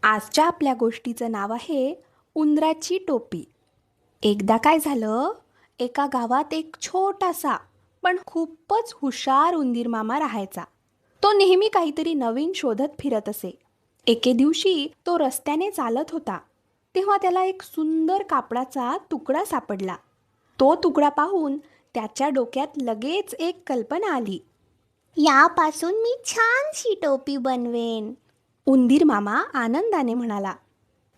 आजच्या आपल्या गोष्टीचं नाव आहे उंदराची टोपी. एकदा काय झालं, एका गावात एक छोटासा पण खूपच हुशार उंदीर मामा राहायचा. तो नेहमी काहीतरी नवीन शोधत फिरत असे. एके दिवशी तो रस्त्याने चालत होता, तेव्हा त्याला एक सुंदर कापडाचा तुकडा सापडला. तो तुकडा पाहून त्याच्या डोक्यात लगेच एक कल्पना आली. यापासून मी छानशी टोपी बनवेन. उंदीर मामा आनंदाने म्हणाला.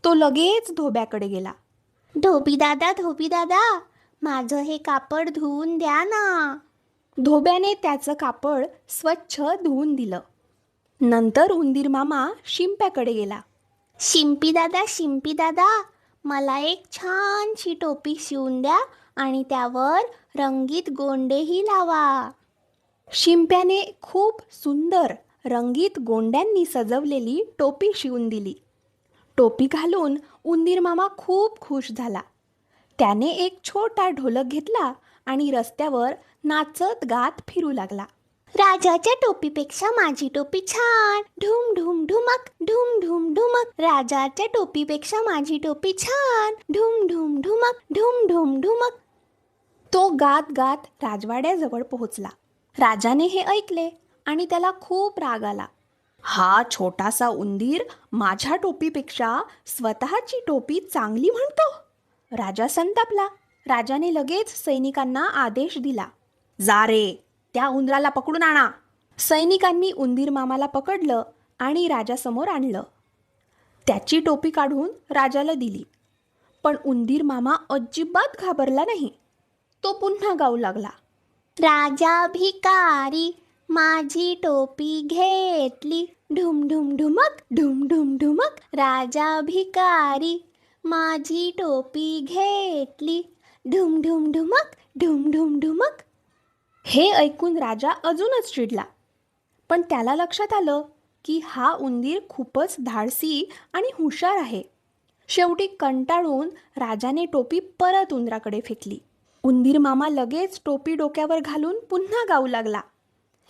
तो लगेच धोब्याकडे गेला. धोबी दादा, माझं हे कापड धुवून द्या ना. धोब्याने त्याचं कापड स्वच्छ धुवून दिलं. नंतर उंदीर मामा शिंप्याकडे गेला. शिंपी दादा, मला एक छानशी टोपी शिवून द्या आणि त्यावर रंगीत गोंडेही लावा. शिंप्याने खूप सुंदर रंगीत गोंड्यांनी सजवलेली टोपी शिवून दिली. टोपी घालून उंदीर मामा खूप खुश झाला. त्याने एक छोटा ढोलक घेतला आणि रस्त्यावर नाचत गात फिरू लागला. राजाच्या टोपीपेक्षा माझी टोपी छान. ढुम ढुम ढुमक, ढुम ढुम ढुमक. राजाच्या टोपीपेक्षा माझी टोपी छान. ढुम ढुम ढुमक, ढुम ढुम ढुमक. तो गात गात राजवाड्याजवळ पोहोचला. राजाने हे ऐकले आणि त्याला खूप राग आला. हा छोटासा उंदीर माझ्या टोपीपेक्षा स्वतःची टोपी चांगली म्हणतो. राजा संतापला. राजाने लगेच सैनिकांना आदेश दिला. जा रे, त्या उंदराला पकडून आणा. सैनिकांनी उंदीर मामाला पकडलं आणि राजासमोर आणलं. त्याची टोपी काढून राजाला दिली. पण उंदीर मामा अजिबात घाबरला नाही. तो पुन्हा गाऊ लागला. राजा भिकारी, माझी टोपी घेतली. ढुम ढुम ढुमक, ढुम ढुम ढुमक. राजा भिकारी, माझी टोपी घेतली. ढुम ढुम ढुमक, ढुम ढुम ढुमक. हे ऐकून राजा अजूनच चिडला. पण त्याला लक्षात आलं की हा उंदीर खूपच धाडसी आणि हुशार आहे. शेवटी कंटाळून राजाने टोपी परत उंदराकडे फेकली. उंदीर मामा लगेच टोपी डोक्यावर घालून पुन्हा गाऊ लागला.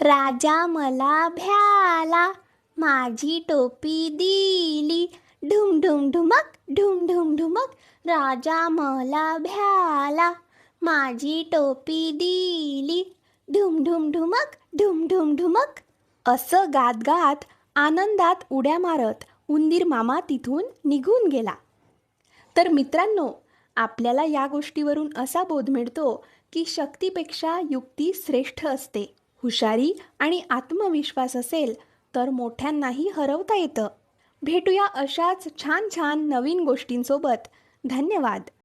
राजा मला भ्याला, माझी टोपी दिली. ढुम ढुम ढुमक, ढुम ढुम ढुमक. राजा मला भ्याला, माझी टोपी दिली. ढुम ढुम ढुमक, ढुम ढुम ढुमक. असं गात गात आनंदात उड्या मारत उंदीर मामा तिथून निघून गेला. तर मित्रांनो, आपल्याला या गोष्टीवरून असा बोध मिळतो की शक्तीपेक्षा युक्ती श्रेष्ठ असते. हुशारी आणि आत्मविश्वास असेल तर मोठ्यांनाही हरवता येतं. भेटूया अशाच छान छान नवीन गोष्टींसोबत. धन्यवाद.